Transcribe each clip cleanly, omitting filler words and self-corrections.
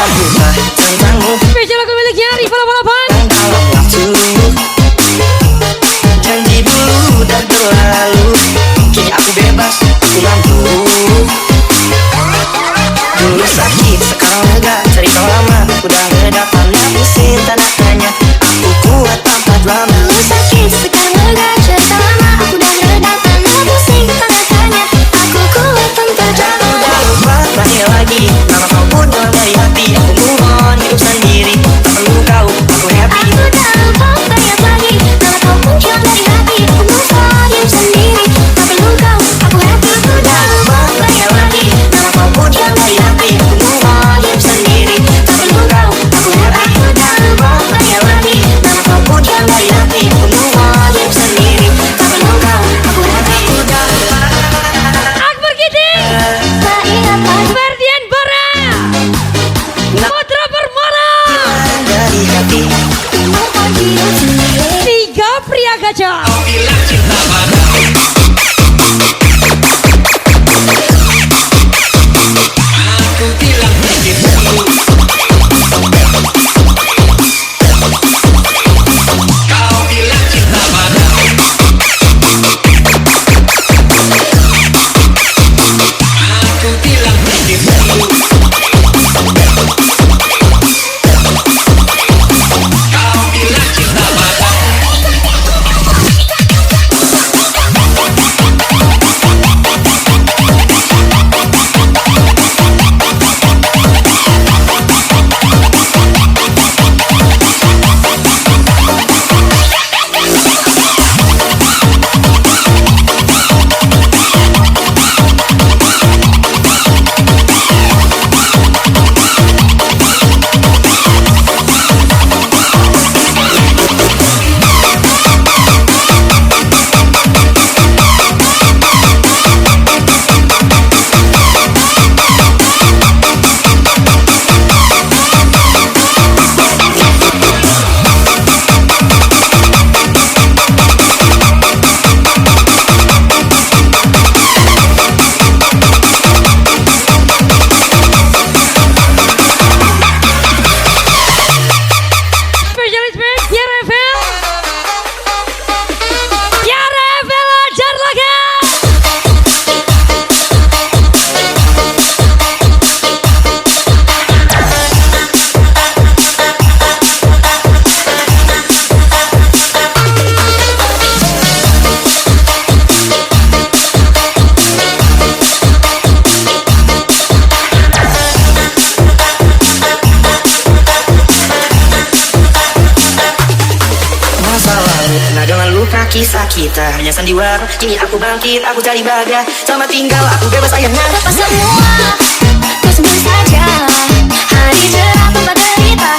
tak lupa tentangmu. Spesial lagu miliknya Rival 88. Dan kalau waktu janji dulu dan berlalu, kini aku bebas, aku mampu. Dulu sakit, sekarang lega, cerita lama udah reda, karena pusing tanda tanya. Aku kuat tanpa drama. Dulu sakit, sekarang lega, cerita lama aku udah reda, karena pusing tanda tanya. Aku kuat tanpa drama. Udah lupa, tanya lagi, nama kau pun hilang dari hati. Aku move on, hidup sendiri, tak perlu kau, aku happy. Aku udah lupa, banyak lagi, nama kau pun hilang dari hati. Aku move on, hidup sendiri, tak perlu kau, aku happy. Aku udah lupa, banyak lagi, nama kau pun hilang dari hati. Aku move on, hidup sendiri, tak perlu kau, aku happy. Aku udah lupa, banyak lagi, nama kau pun hilang dari hati. Aku move on, hidup sendiri, tak perlu kau, aku happy. Aku udah lupa. Akbar Giting, Tak ingat lagi. Ferdian Bara, Putra Permana, Dari hati. Move on, hidup sendiri. tiga pria gajah. Spesialis band Tiara Evel, Tiara Evel ajar lagi. Masa lalu pernah dengan luka kisah kita, hanya sandiwara. Kini aku bangkit, aku cari bahagia. Selamat tinggal, aku bebas sayangnya. Lepas semua, kau sembunyi saja. Hari cerah tanpa derita.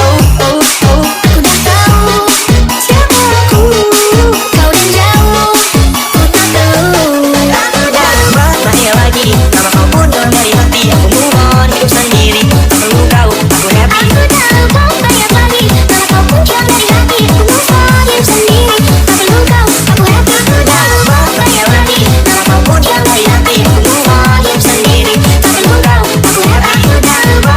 Oh, oh, oh, aku dah tahu siapa aku. Kau dan jauh, ku tak tahu. Aku dah lupa, tanya lagi, nama kau pun hilang dari hati. Aku move on, hidup sendiri, tak perlu kau, aku happy. Aku dah lupa, banyak lagi, nama kau pun hilang dari hati. Aku move on, hidup sendiri, tak perlu kau, aku happy. Aku dah lupa, banyak lagi, nama kau pun hilang dari hati. Aku move on, hidup sendiri, tak perlu kau, aku happy. Aku dah lupa,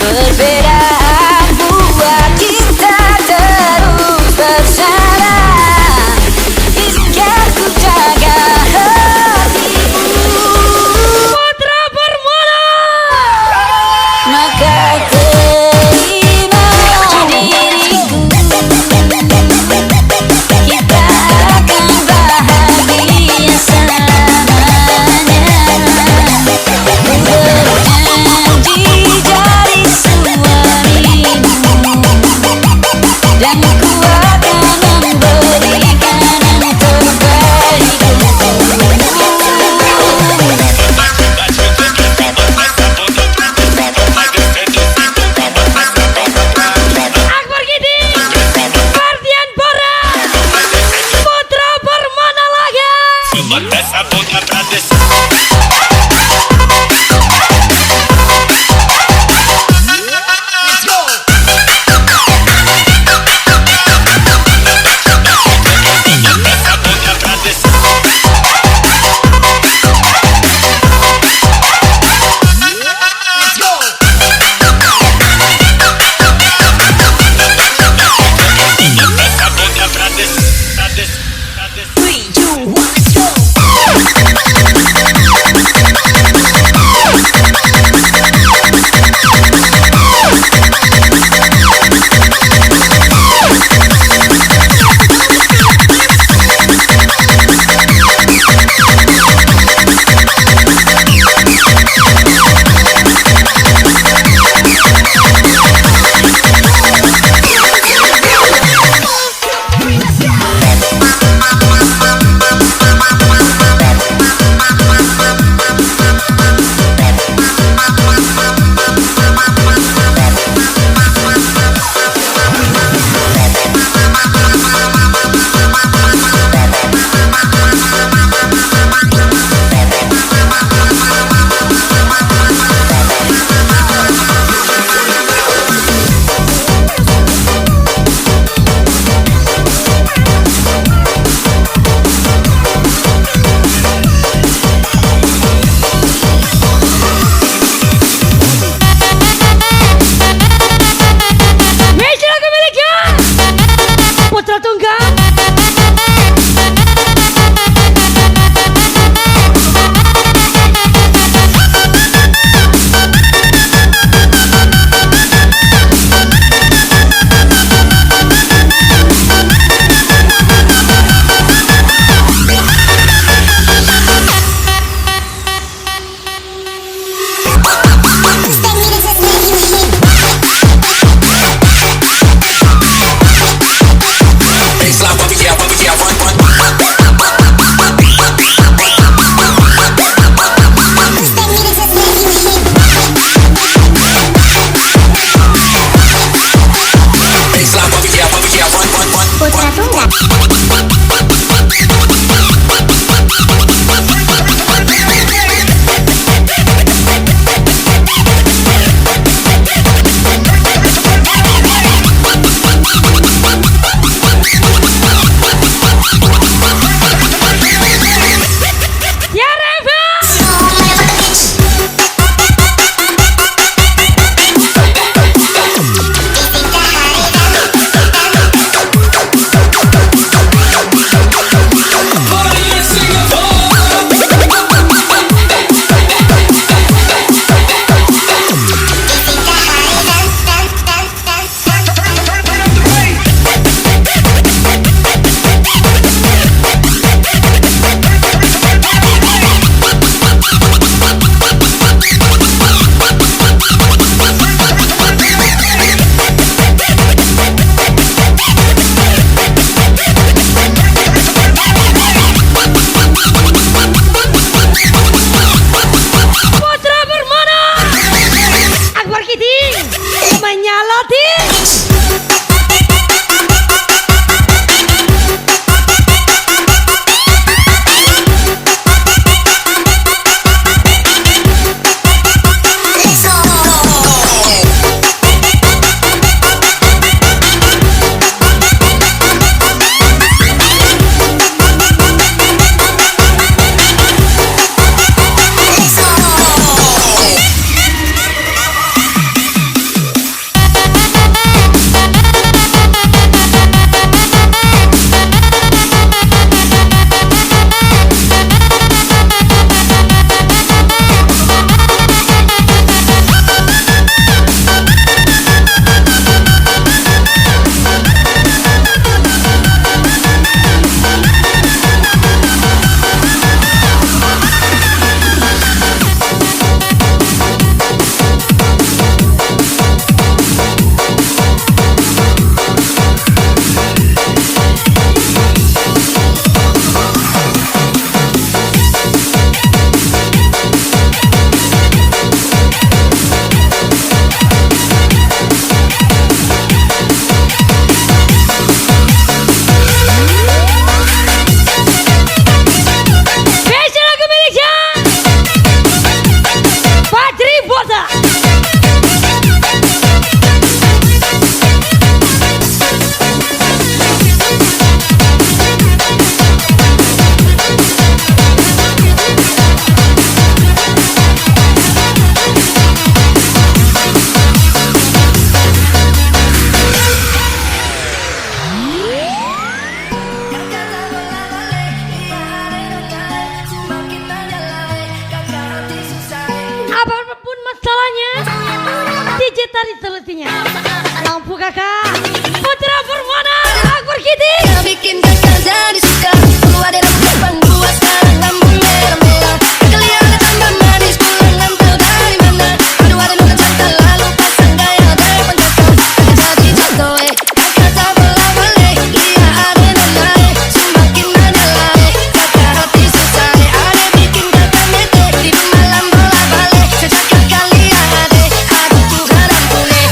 Perbedaan buat kita terus bersama. Biar ku jaga hatimu. Putra Permona. Maka terima diriku, kita akan bahagia selamanya. Berjanji jadi suamimu, dan ku akan memberikan yang terbaik untukmu. Like this, pijit tadi telutinya. Lampu kakak. Putra Permana. Akbar Kiti. Kau bikin kakak jadi suka. Keluar dari depan gua sekarang kamu merah-merah. Kelihatan tambah manis pulang ngantuk dari mana. Aduh ada luka cantik lalu pasang gaya depan kakak. Kakak jadi jatuh kakak tak boleh balik. Iya ada naik semakin ada lari. Kakak hati susah ada bikin kakak mete. Di malam bola balik sejak kakak lihat ade. Aduh Tuhan ampuni.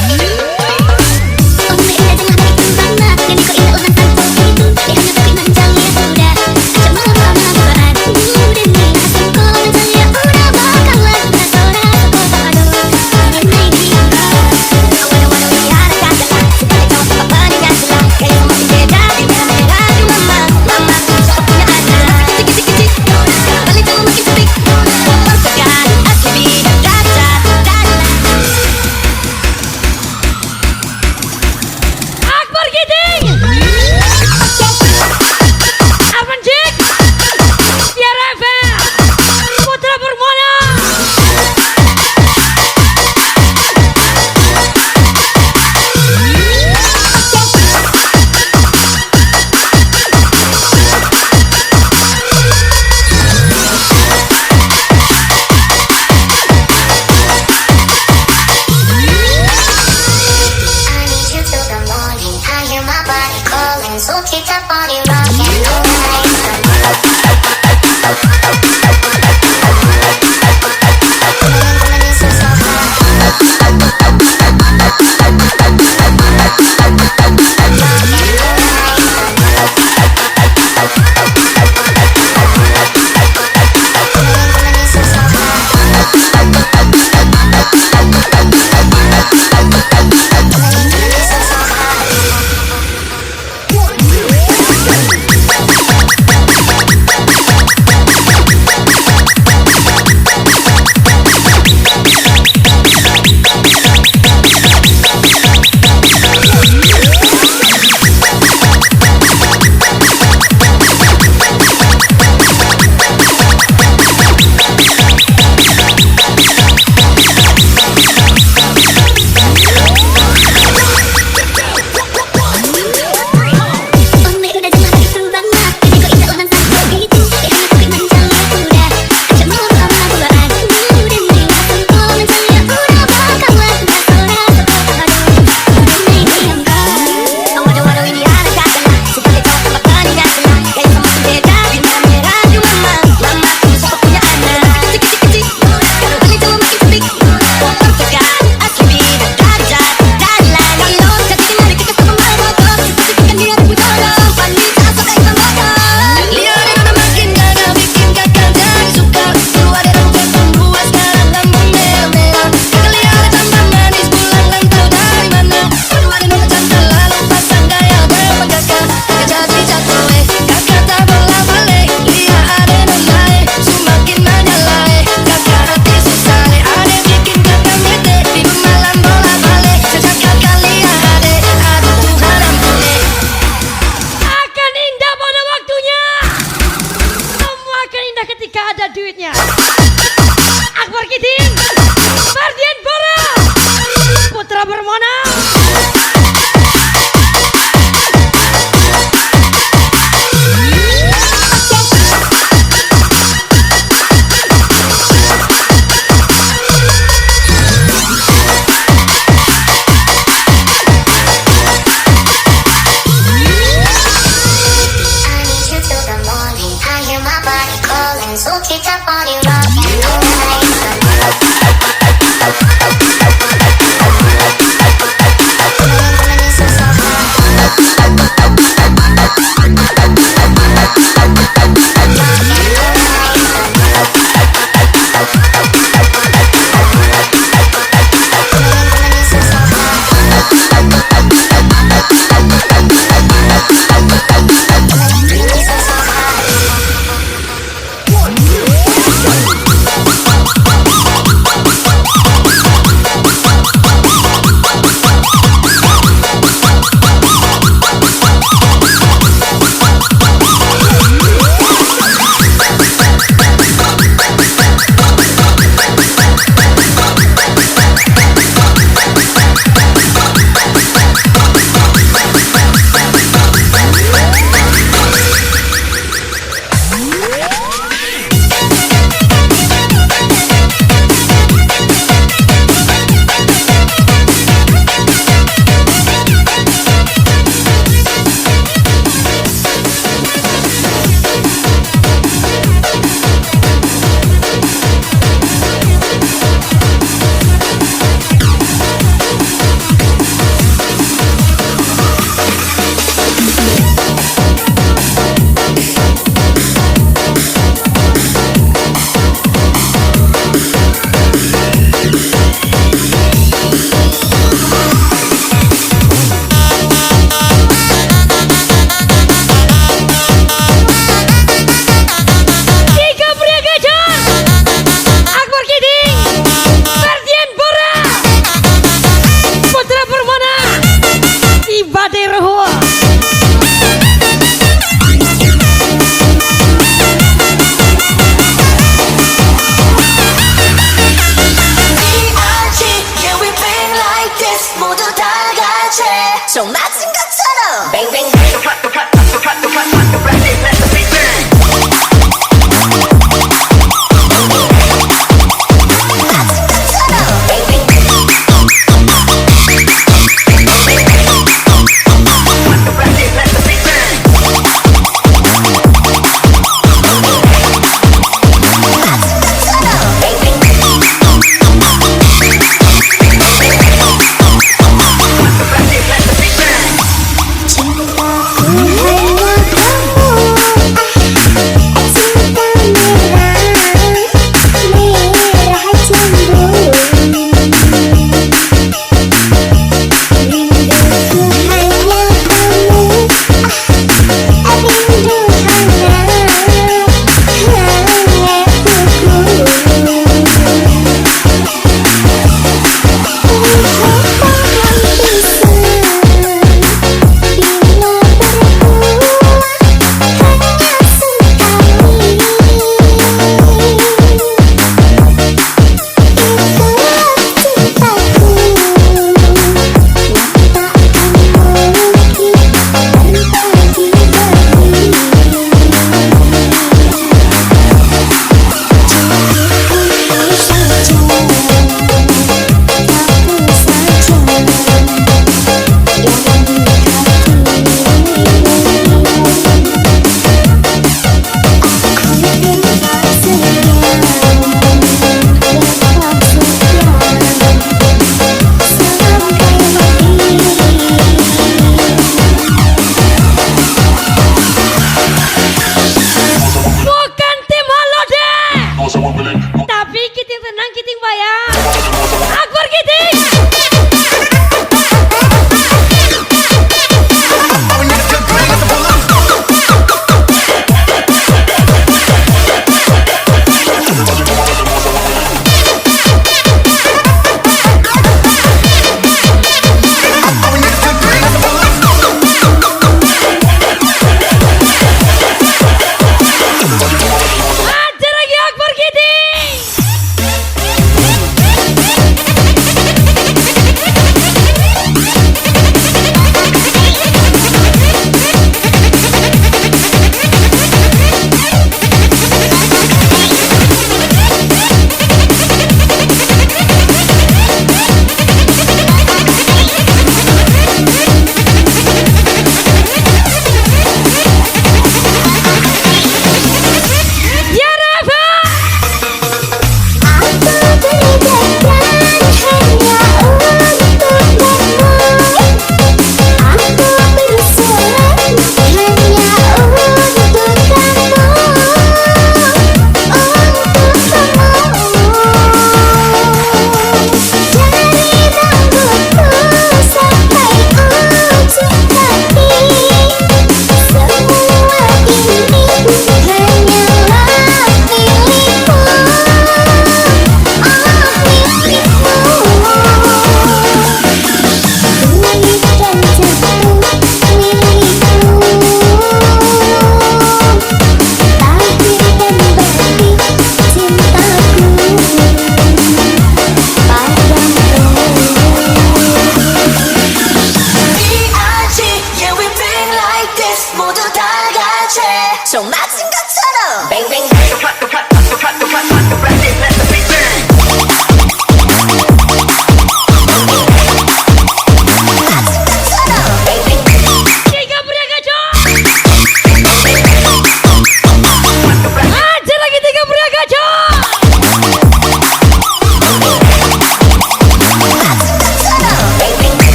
Om indah dengan baik dan bangga. Dan kau indah ulang tahun itu. Dia hanya beri manjang ya sudah. Ajak malam So matching 것처럼 bang bang cintaku hanya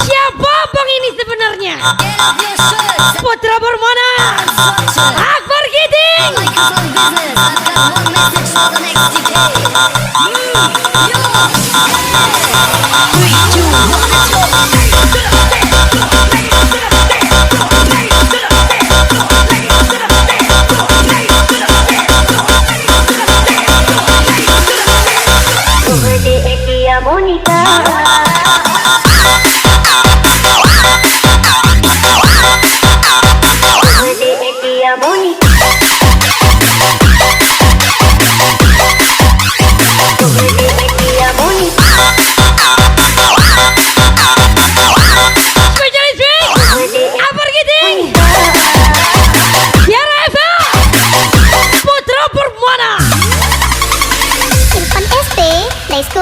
Siapa bang ini sebenarnya? Putra Permana Akbar Giting.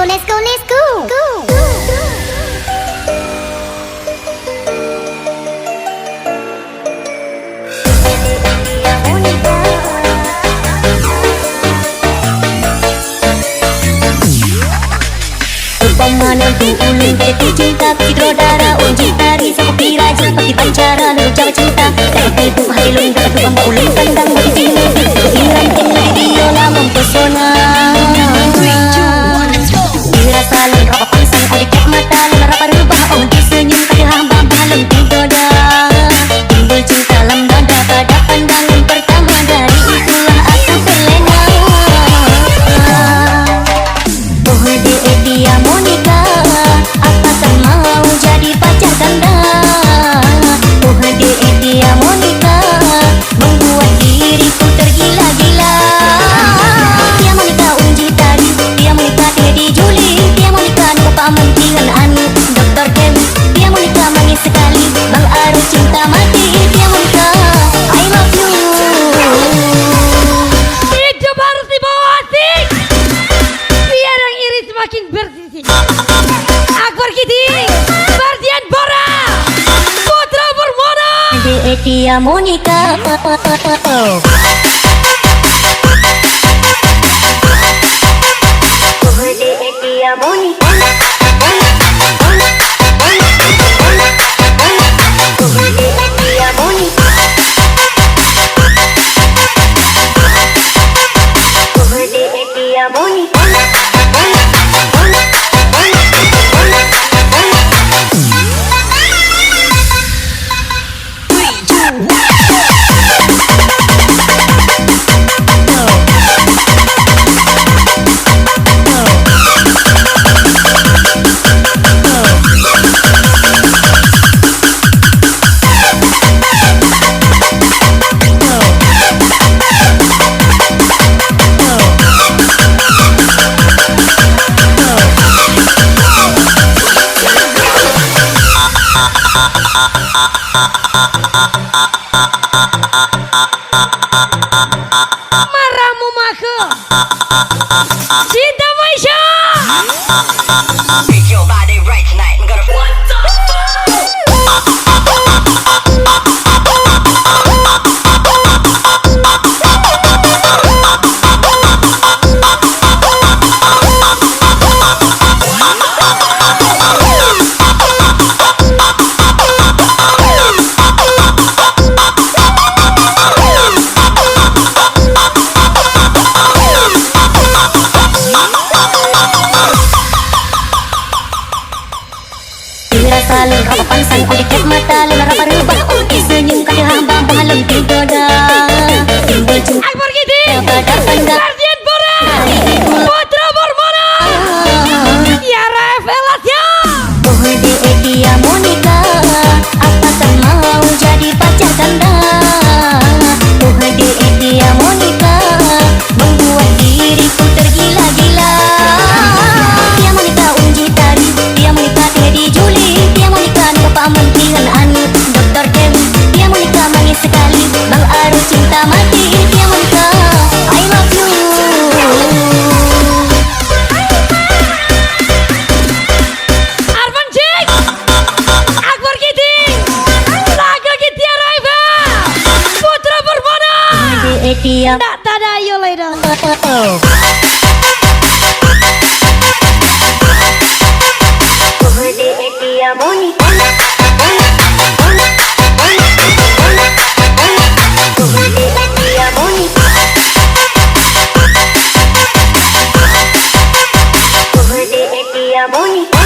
Let's go. Pemananku ulun jatuh cinta Kidro darah unji tari seperti raja Pakai pancara lalu jawa cinta Dan ibu hati lun dapat bamba ulun kandang bagi sini Iran tengah biola mempesona Dirasa lun rapa pangsang adik mata lun rapa rubah oh disenyum kaki hamba balem tidoda Timbul cinta lam dada pada pandangan pertama Dari itulah aku terlena Oh dia Monica apakah mau jadi pacar ganda Oh dia Monica membuat diriku tergila-gila Dia Monica unji tadi Dia Monica Teddy Julie Dia Monica Bapak Mentiran Anu Dr. Dewi Dia Monica manis sekali Bang Aru cinta mati Dia Monica I love you Hidup harus dibawa asik biar yang iri semakin bersisi. Akbar Giting Bardian Bora Putra Permana Dia Monica Dia Monica Maramu maku Cinta Maisha. Pick your body right tonight. I'm gonna Dirasa lengkap pansang kudikat mata lemah berubah senyum kada hamba bahalem tigoda timbul cinta Akbar Giti pada pandang Guardian Bora Putra Permana Tiara Velasya. oh dia Monica apakah mau jadi pacar kanda oh dia Monica membuat diriku tergila-gila dia Monica unji tari dia Monica Teddy Julie dia Monica Bapak Menteri Anu Dr. Dewi dia Monica manis sekali Bang Aru cinta mati dia Monica I love you. Arvan Cik Akbar Giti Laga Giti Araiba Putra Permana Dia Tak tada you later. dia Monica dia Monica dia Monica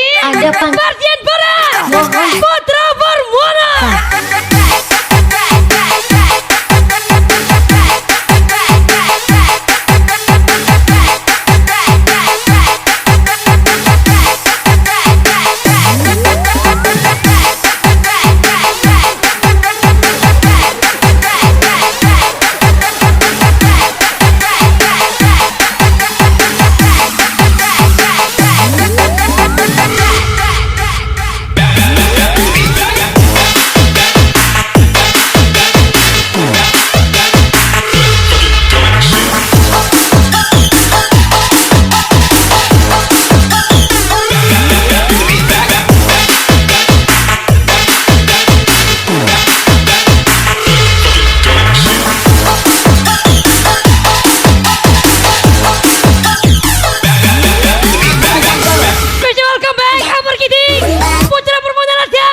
Ada Mardian Barat Mohon. Putra Permana. Welcome back, Amar Kiting, Putra Permana Raja.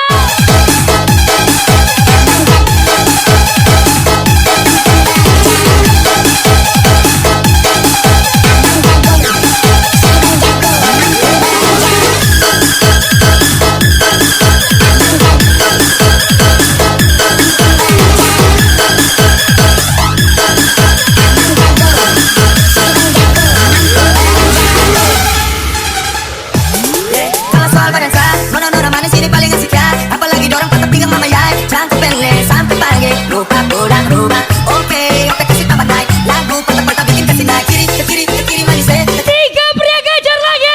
Kalau soal badansa, nona manis ini paling asik ya. Apalagi dorang patah pinggang mama yai. Cangkep pele sampai pagi, lupa pulang rumah. Oke, kasih tambah naik. Lagu patah-patah bikin kasih naik. Kiri manis Tiga pria gajar lagi.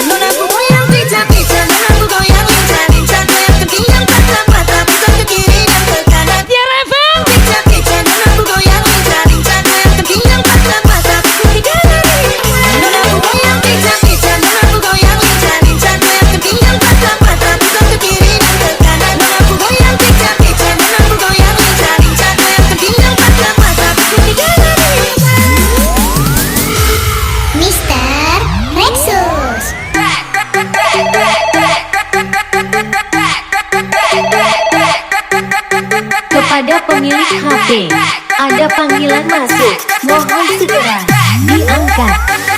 Nona aku goyang pica-pica, nona aku goyang lincah-lincah. Goyang ke pinggang patah-patah, putar ke kiri dan ke kanan. Tiara FM. Pica-pica, nona aku goyang lincah-lincah. Goyang ke pinggang patah-patah, putar ke kanan. Nona aku goyang pica-pica, nona aku goyang lincah-lincah. Goyang ke pinggang patah-patah, putar ke kiri dan ke kanan. Nona aku goyang pica-pica, nona aku goyang lincah-lincah. Goyang ke pinggang patah-patah, putar ke kanan. Mr. Rexus. kepada pemilik HP. Ada panggilan masuk. Mohon segera diangkat.